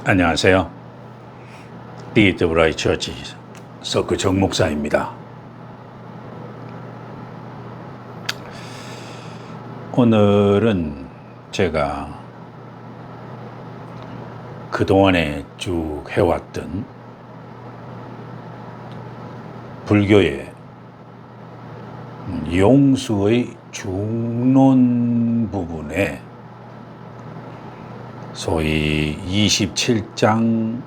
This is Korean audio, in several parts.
안녕하세요. 리드브라이 처치 서크 정목사입니다. 오늘은 제가 그동안에 쭉 해왔던 불교의 용수의 중론 부분에 소위 27장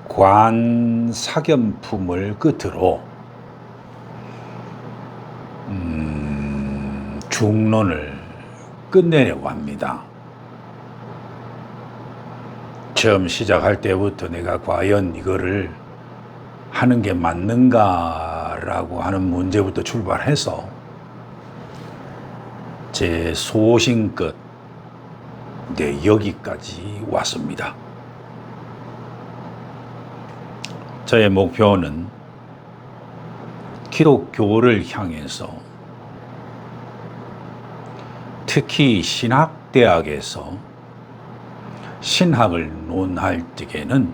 관사견품을 끝으로 중론을 끝내려고 합니다. 처음 시작할 때부터 내가 과연 이거를 하는 게 맞는가라고 하는 문제부터 출발해서 제 소신껏 여기까지 왔습니다. 저의 목표는 기독교를 향해서 특히 신학대학에서 신학을 논할 적에는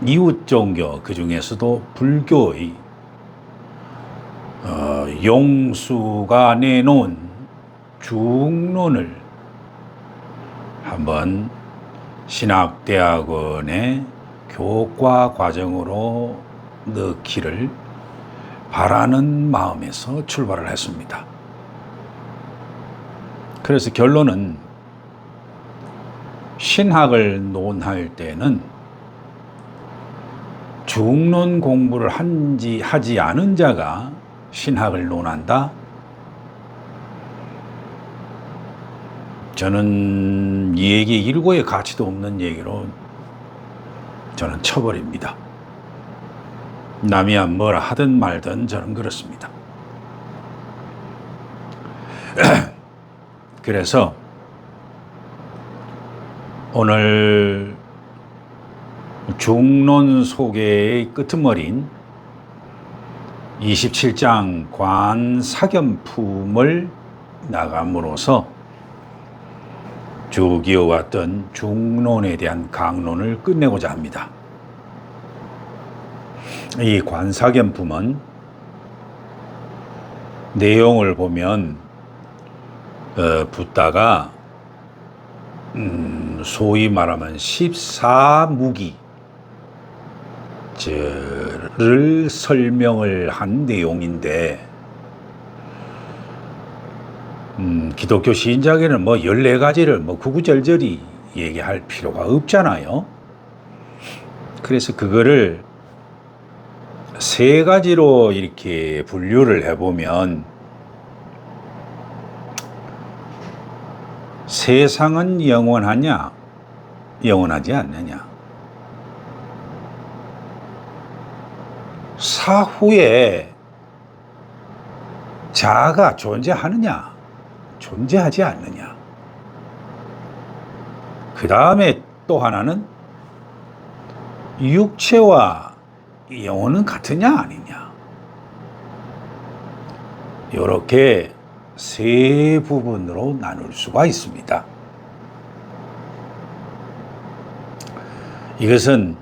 이웃종교 그 중에서도 불교의 용수가 내놓은 중론을 한번 신학대학원의 교과 과정으로 넣기를 바라는 마음에서 출발을 했습니다. 그래서 결론은 신학을 논할 때는 중론 공부를 하지 않은 자가 신학을 논한다? 저는 이 얘기 일고의 가치도 없는 얘기로 저는 쳐버립니다. 남이야 뭐라 하든 말든 저는 그렇습니다. 그래서 오늘 중론 소개의 끄트머리인 27장 관사견품을 나감으로써 쭉 이어왔던 중론에 대한 강론을 끝내고자 합니다. 이 관사견품은 내용을 보면 붓다가 소위 말하면 14무기를 설명을 한 내용인데 기독교 신자에게는 14가지를 구구절절히 얘기할 필요가 없잖아요. 그래서 그거를 3가지로 이렇게 분류를 해보면 세상은 영원하냐, 영원하지 않느냐, 사후에 자아가 존재하느냐, 존재하지 않느냐, 그 다음에 또 하나는 육체와 영혼은 같으냐 아니냐, 이렇게 3부분으로 나눌 수가 있습니다. 이것은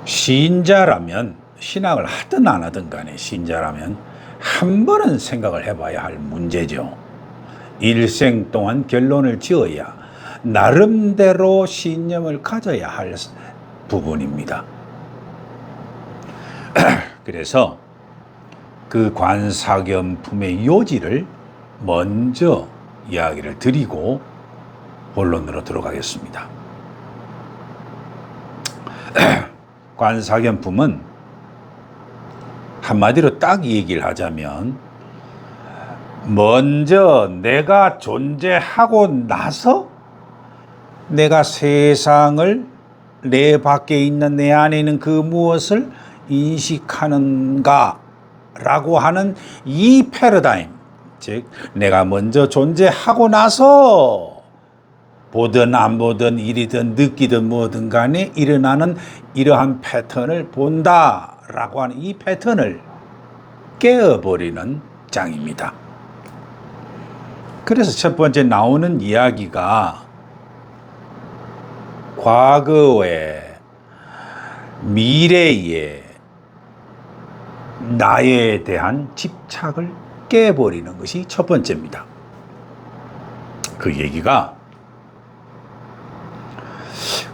신자라면, 신학을 하든 안 하든 간에 신자라면 한 번은 생각을 해봐야 할 문제죠. 일생 동안 결론을 지어야 나름대로 신념을 가져야 할 부분입니다. 그래서 그 관사견품의 요지를 먼저 이야기를 드리고 본론으로 들어가겠습니다. 관사견품은 한마디로 딱 얘기를 하자면 먼저 내가 존재하고 나서 내가 세상을 내 밖에 있는 내 안에 있는 그 무엇을 인식하는가 라고 하는 이 패러다임, 즉 내가 먼저 존재하고 나서 보든 안 보든 일이든 느끼든 뭐든 간에 일어나는 이러한 패턴을 본다라고 하는 이 패턴을 깨어버리는 장입니다. 그래서 첫 번째 나오는 이야기가 과거에 미래에 나에 대한 집착을 깨버리는 것이 첫 번째입니다. 그 얘기가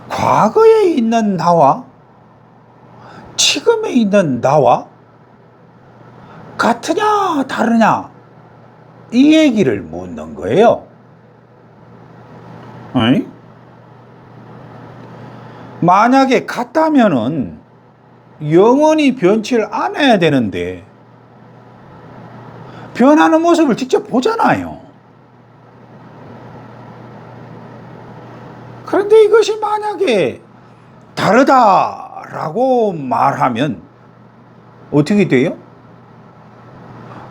과거에 있는 나와 지금에 있는 나와 같으냐 다르냐 이 얘기를 묻는 거예요. 아니? 만약에 같다면은 영원히 변치를 않아야 되는데 변하는 모습을 직접 보잖아요. 그런데 이것이 만약에 다르다라고 말하면 어떻게 돼요?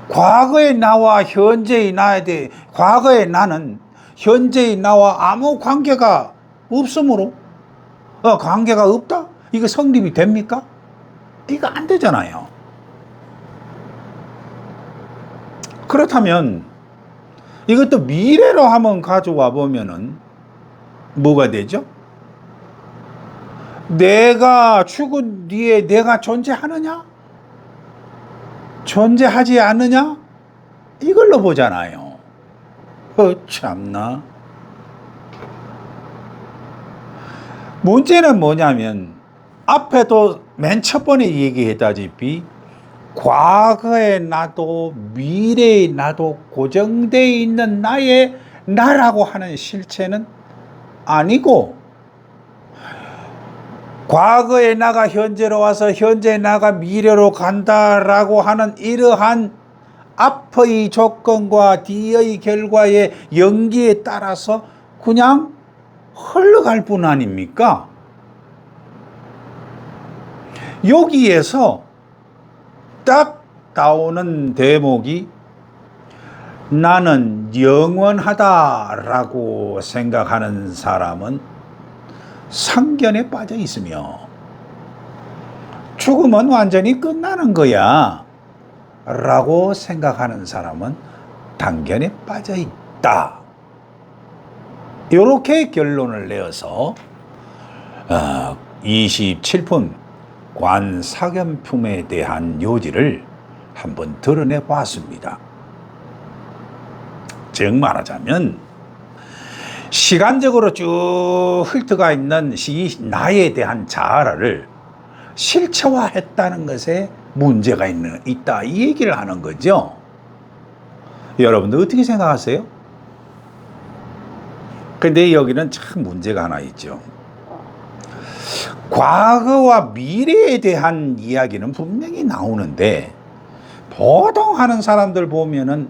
과거의 나와 현재의 나에 대해 과거의 나는 현재의 나와 아무 관계가 없으므로 관계가 없다? 이거 성립이 됩니까? 이거 안 되잖아요. 그렇다면 이것도 미래로 한번 가져와 보면은 뭐가 되죠? 내가 죽은 뒤에 내가 존재하느냐? 존재하지 않느냐? 이걸로 보잖아요. 참나. 문제는 뭐냐면 앞에도 맨 첫 번에 얘기했다시피 과거의 나도 미래의 나도 고정되어 있는 나의 나라고 하는 실체는 아니고 과거의 나가 현재로 와서 현재의 나가 미래로 간다라고 하는 이러한 앞의 조건과 뒤의 결과의 연기에 따라서 그냥 흘러갈 뿐 아닙니까? 여기에서 딱 나오는 대목이 나는 영원하다라고 생각하는 사람은 상견에 빠져 있으며 죽으면 완전히 끝나는 거야 라고 생각하는 사람은 단견에 빠져 있다. 이렇게 결론을 내어서 27분 관사견품에 대한 요지를 한번 드러내 봤습니다. 즉 말하자면 시간적으로 쭉 훑어가 있는 나에 대한 자아를 실체화했다는 것에 문제가 있다 이 얘기를 하는 거죠. 여러분들 어떻게 생각하세요? 근데 여기는 참 문제가 하나 있죠. 과거와 미래에 대한 이야기는 분명히 나오는데 보통 하는 사람들 보면은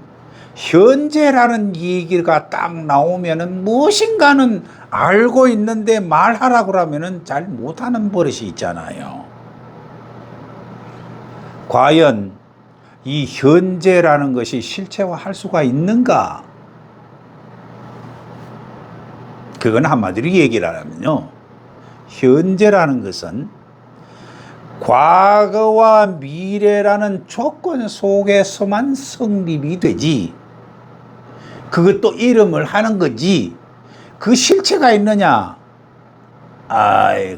현재라는 얘기가 딱 나오면은 무엇인가는 알고 있는데 말하라고 하면은 잘 못하는 버릇이 있잖아요. 과연 이 현재라는 것이 실체화할 수가 있는가? 그건 한마디로 얘기를 하면요, 현재라는 것은 과거와 미래라는 조건 속에서만 성립이 되지, 그것도 이름을 하는 거지, 그 실체가 있느냐?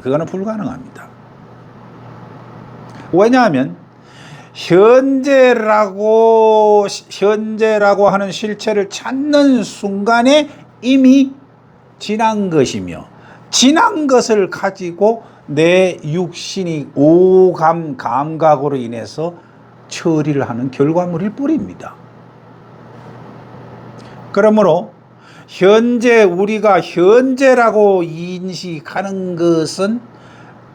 그거는 불가능합니다. 왜냐하면 현재라고 하는 실체를 찾는 순간에 이미 지난 것이며, 지난 것을 가지고 내 육신이 오감, 감각으로 인해서 처리를 하는 결과물일 뿐입니다. 그러므로 현재 우리가 현재라고 인식하는 것은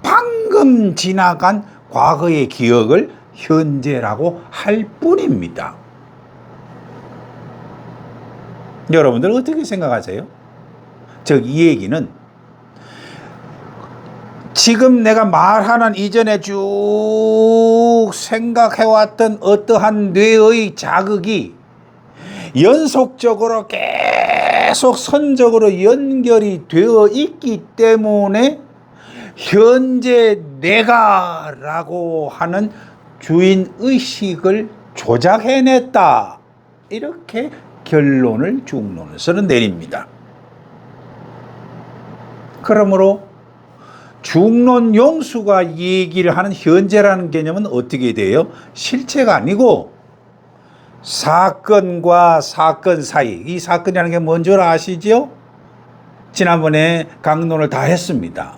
방금 지나간 과거의 기억을 현재라고 할 뿐입니다. 여러분들 어떻게 생각하세요? 즉 이 얘기는 지금 내가 말하는 이전에 쭉 생각해왔던 어떠한 뇌의 자극이 연속적으로 계속 선적으로 연결이 되어 있기 때문에 현재 내가라고 하는 주인의식을 조작해냈다, 이렇게 결론을 중론에서는 내립니다. 그러므로 중론 용수가 얘기를 하는 현재라는 개념은 어떻게 돼요? 실체가 아니고 사건과 사건 사이, 이 사건이라는 게 뭔 줄 아시죠? 지난번에 강론을 다 했습니다.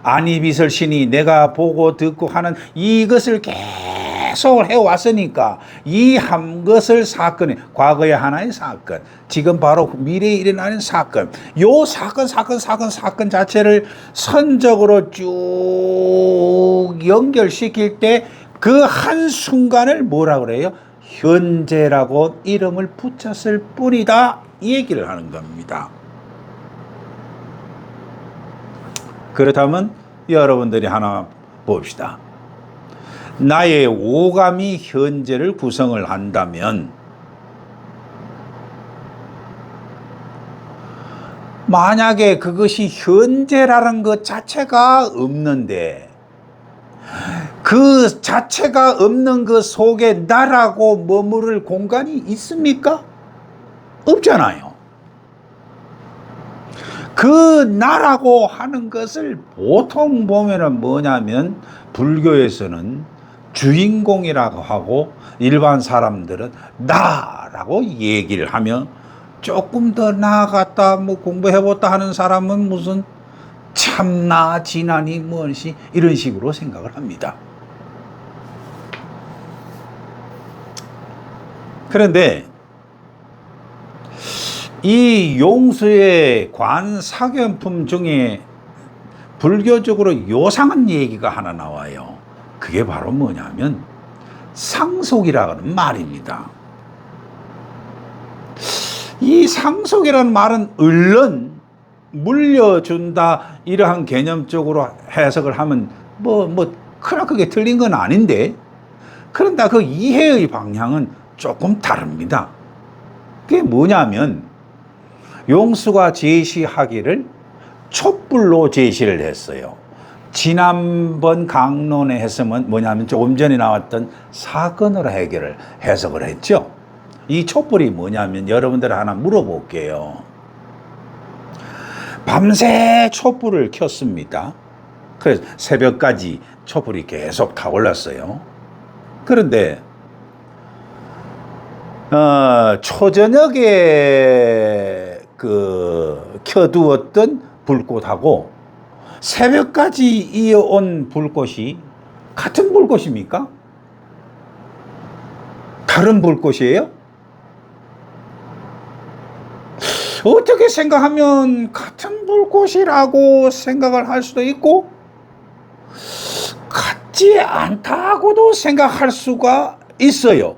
안이비설 신이 내가 보고 듣고 하는 이것을 계속 해왔으니까 이 한 것을 사건에, 과거의 하나의 사건, 지금 바로 미래에 일어나는 사건, 요 사건 자체를 선적으로 쭉 연결시킬 때 그 한순간을 뭐라 그래요? 현재라고 이름을 붙였을 뿐이다, 이 얘기를 하는 겁니다. 그렇다면 여러분들이 하나 봅시다. 나의 오감이 현재를 구성을 한다면 만약에 그것이 현재라는 것 자체가 없는데 그 자체가 없는 것 속에 나라고 머무를 공간이 있습니까? 없잖아요. 그 나라고 하는 것을 보통 보면은 뭐냐면 불교에서는 주인공이라고 하고 일반 사람들은 나라고 얘기를 하며 조금 더 나아갔다 뭐 공부해봤다 하는 사람은 무슨 참나 지난이 무엇이 이런 식으로 생각을 합니다. 그런데 이 용수의 관사견품 중에 불교적으로 요상한 얘기가 하나 나와요. 그게 바로 뭐냐면 상속이라는 말입니다. 이 상속이라는 말은 얼른 물려준다 이러한 개념적으로 해석을 하면 크게 틀린 건 아닌데, 그런데 그 이해의 방향은 조금 다릅니다. 그게 뭐냐면 용수가 제시하기를 촛불로 제시를 했어요. 지난번 강론의 해석은 뭐냐면 조금 전에 나왔던 사건으로 해석을 했죠. 이 촛불이 뭐냐면 여러분들 하나 물어볼게요. 밤새 촛불을 켰습니다. 그래서 새벽까지 촛불이 계속 타올랐어요. 그런데 초저녁에 켜두었던 불꽃하고 새벽까지 이어온 불꽃이 같은 불꽃입니까? 다른 불꽃이에요? 어떻게 생각하면 같은 불꽃이라고 생각을 할 수도 있고 같지 않다고도 생각할 수가 있어요.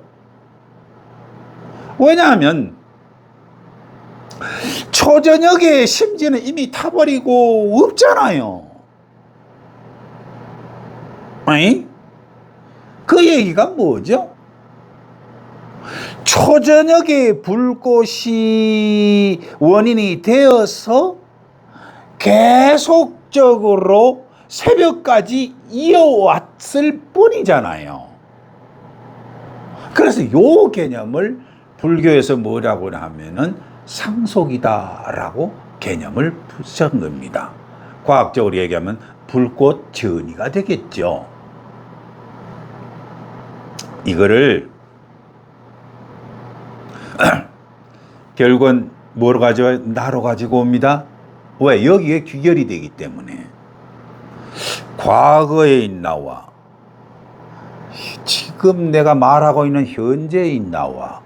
왜냐하면 초저녁에 심지어는 이미 타버리고 없잖아요. 아니? 그 얘기가 뭐죠? 초저녁에 불꽃이 원인이 되어서 계속적으로 새벽까지 이어왔을 뿐이잖아요. 그래서 요 개념을 불교에서 뭐라고 하면은 상속이다라고 개념을 붙인 겁니다. 과학적으로 얘기하면 불꽃 전이가 되겠죠. 이거를 결국은 뭐로 가져와요? 나로 가지고 옵니다. 왜? 여기에 귀결이 되기 때문에. 과거의 나와 지금 내가 말하고 있는 현재의 나와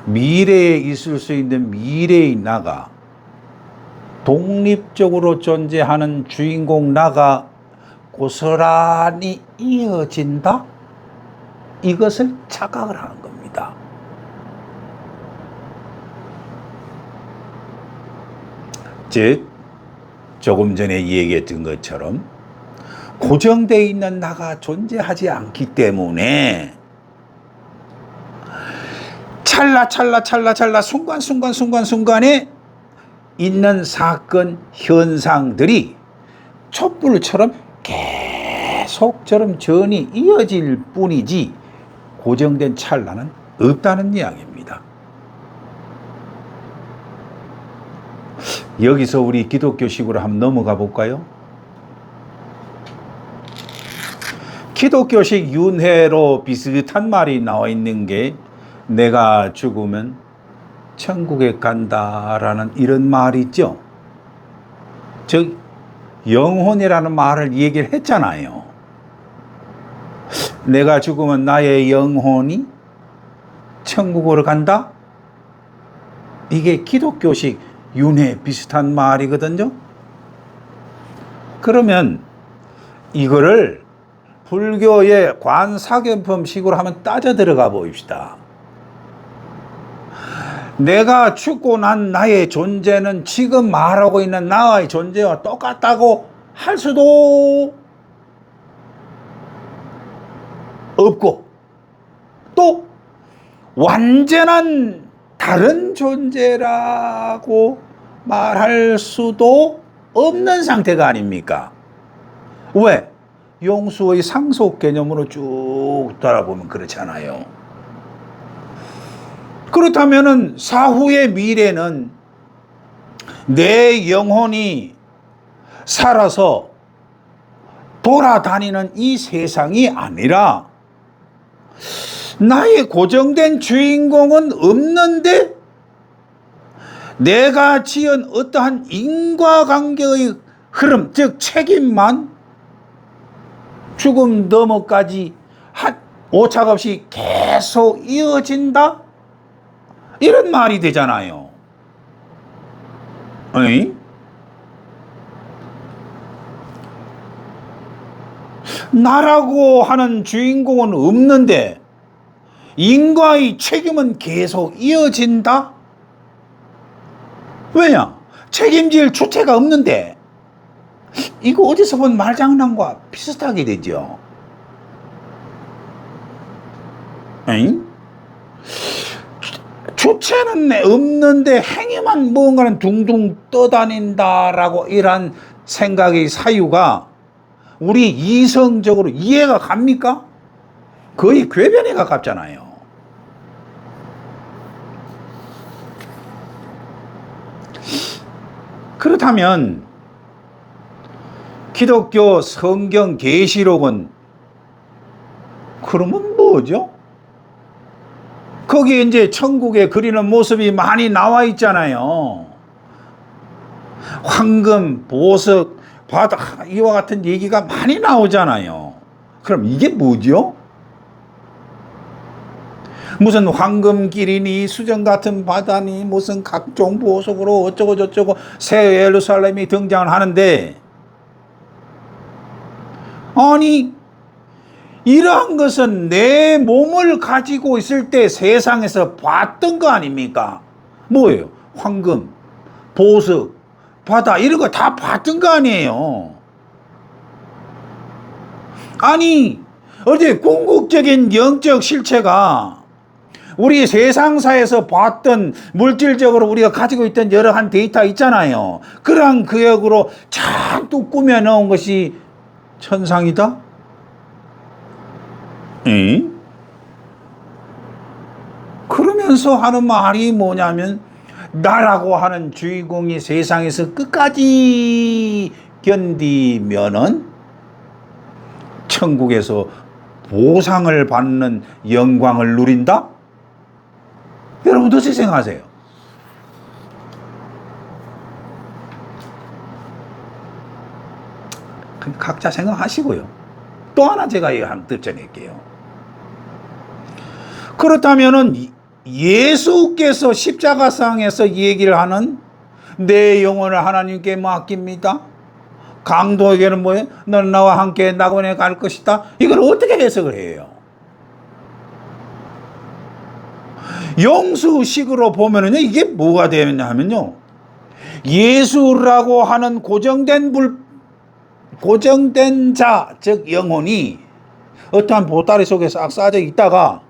미래에 있을 수 있는 미래의 나가 독립적으로 존재하는 주인공 나가 고스란히 이어진다? 이것을 착각을 하는 겁니다. 즉 조금 전에 얘기했던 것처럼 고정되어 있는 나가 존재하지 않기 때문에 찰나 순간순간에 있는 사건 현상들이 촛불처럼 계속처럼 전이 이어질 뿐이지 고정된 찰나는 없다는 이야기입니다. 여기서 우리 기독교식으로 한번 넘어가 볼까요? 기독교식 윤회로 비슷한 말이 나와 있는 게 내가 죽으면 천국에 간다라는 이런 말이 있죠. 즉 영혼이라는 말을 얘기를 했잖아요. 내가 죽으면 나의 영혼이 천국으로 간다? 이게 기독교식 윤회 비슷한 말이거든요. 그러면 이거를 불교의 관사견품식으로 한번 따져 들어가 봅시다. 내가 죽고 난 나의 존재는 지금 말하고 있는 나의 존재와 똑같다고 할 수도 없고, 또 완전한 다른 존재라고 말할 수도 없는 상태가 아닙니까? 왜? 용수의 상속 개념으로 쭉 돌아보면 그렇잖아요. 그렇다면은 사후의 미래는 내 영혼이 살아서 돌아다니는 이 세상이 아니라 나의 고정된 주인공은 없는데 내가 지은 어떠한 인과관계의 흐름, 즉 책임만 죽음 너머까지 오차없이 계속 이어진다? 이런 말이 되잖아요. 어이? 나라고 하는 주인공은 없는데 인과의 책임은 계속 이어진다? 왜냐? 책임질 주체가 없는데. 이거 어디서 본 말장난과 비슷하게 되죠. 에잉? 주체는 없는데 행위만 뭔가는 둥둥 떠다닌다라고 이런 생각의 사유가 우리 이성적으로 이해가 갑니까? 거의 궤변에 가깝잖아요. 그렇다면 기독교 성경 계시록은 그러면 뭐죠? 거기에 이제 천국에 그리는 모습이 많이 나와 있잖아요. 황금, 보석, 바다, 이와 같은 얘기가 많이 나오잖아요. 그럼 이게 뭐죠? 무슨 황금길이니 수정 같은 바다니 무슨 각종 보석으로 어쩌고 저쩌고 새 예루살렘이 등장을 하는데, 아니 이러한 것은 내 몸을 가지고 있을 때 세상에서 봤던 거 아닙니까? 뭐예요? 황금, 보석, 바다 이런 거 다 봤던 거 아니에요? 아니 어디 궁극적인 영적 실체가 우리 세상사에서 봤던 물질적으로 우리가 가지고 있던 여러 한 데이터 있잖아요. 그러한 구역으로 잔뜩 꾸며 넣은 것이 천상이다? 그러면서 하는 말이 뭐냐면 나라고 하는 주인공이 세상에서 끝까지 견디면은 천국에서 보상을 받는 영광을 누린다? 여러분 어떻게 생각하세요? 각자 생각하시고요. 또 하나 제가 한 덧전할게요. 그렇다면은 예수께서 십자가상에서 얘기를 하는 내 영혼을 하나님께 맡깁니다. 강도에게는 뭐예요? 너는 나와 함께 낙원에 갈 것이다. 이걸 어떻게 해석을 해요? 영수식으로 보면은요, 이게 뭐가 되느냐 하면요, 예수라고 하는 고정된 자, 즉 영혼이 어떠한 보따리 속에 싹 싸져 있다가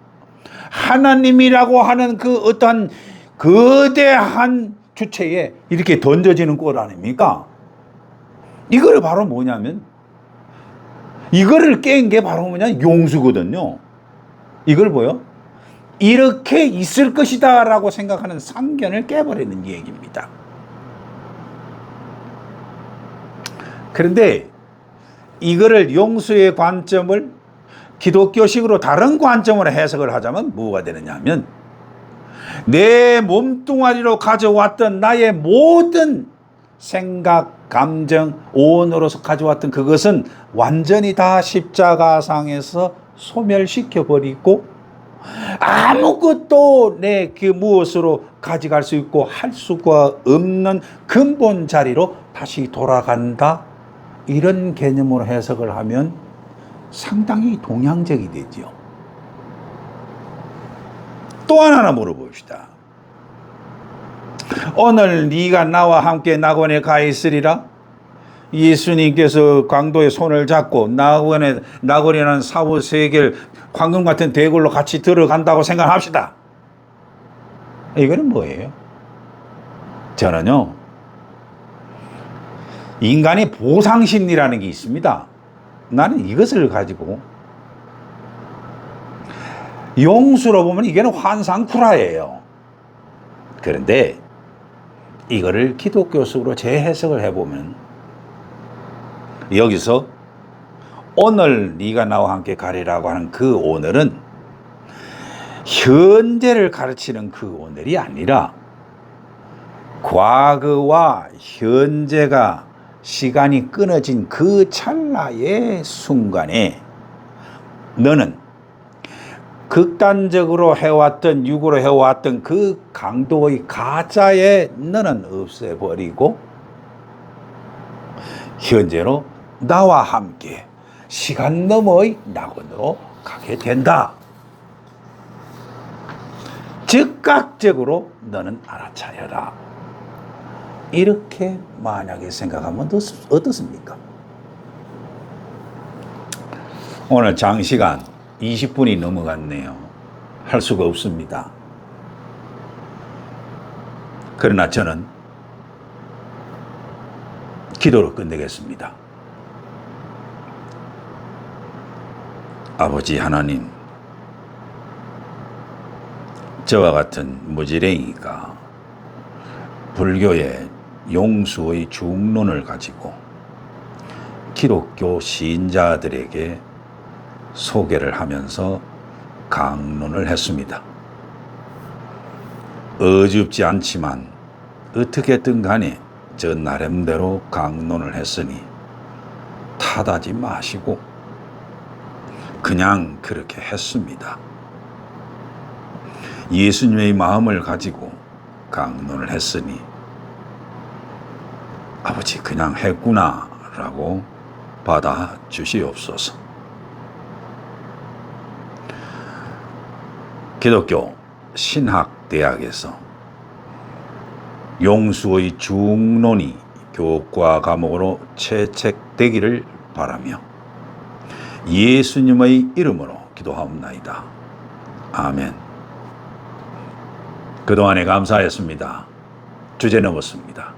하나님이라고 하는 그 어떠한 거대한 주체에 이렇게 던져지는 꼴 아닙니까? 이거를 바로 뭐냐면, 이거를 깬 게 바로 뭐냐? 용수거든요. 이걸 뭐요? 이렇게 있을 것이다 라고 생각하는 상견을 깨버리는 얘기입니다. 그런데 이거를 용수의 관점을 기독교식으로 다른 관점으로 해석을 하자면 뭐가 되느냐 하면, 내 몸뚱아리로 가져왔던 나의 모든 생각, 감정, 오온으로서 가져왔던 그것은 완전히 다 십자가상에서 소멸시켜 버리고 아무것도 내 그 무엇으로 가져갈 수 있고 할 수가 없는 근본 자리로 다시 돌아간다. 이런 개념으로 해석을 하면 상당히 동양적이 되죠. 또 하나 물어봅시다. 오늘 네가 나와 함께 낙원에 가 있으리라. 예수님께서 강도의 손을 잡고 낙원이라는 사후 세계를 황금 같은 대굴로 같이 들어간다고 생각합시다. 이거는 뭐예요? 저는요, 인간의 보상심리라는 게 있습니다. 나는 이것을 가지고, 용수로 보면 이게는 환상쿠라예요. 그런데 이거를 기독교식으로 재해석을 해보면, 여기서 오늘 네가 나와 함께 가리라고 하는 그 오늘은 현재를 가르치는 그 오늘이 아니라 과거와 현재가 시간이 끊어진 그 찰나의 순간에 너는 극단적으로 해왔던, 육으로 해왔던 그 강도의 가짜에 너는 없애버리고 현재로 나와 함께 시간 너머의 낙원으로 가게 된다. 즉각적으로 너는 알아차려라. 이렇게 만약에 생각하면 어떻습니까? 오늘 장시간 20분이 넘어갔네요. 할 수가 없습니다. 그러나 저는 기도로 끝내겠습니다. 아버지 하나님, 저와 같은 무지랭이가 불교의 용수의 중론을 가지고 기독교 신자들에게 소개를 하면서 강론을 했습니다. 어줍지 않지만 어떻게든 간에 저 나름대로 강론을 했으니 탓하지 마시고 그냥 그렇게 했습니다. 예수님의 마음을 가지고 강론을 했으니 아버지 그냥 했구나 라고 받아주시옵소서. 기독교 신학대학에서 용수의 중론이 교과 과목으로 채책되기를 바라며 예수님의 이름으로 기도하옵나이다. 아멘. 그동안에 감사했습니다. 주제 넘었습니다.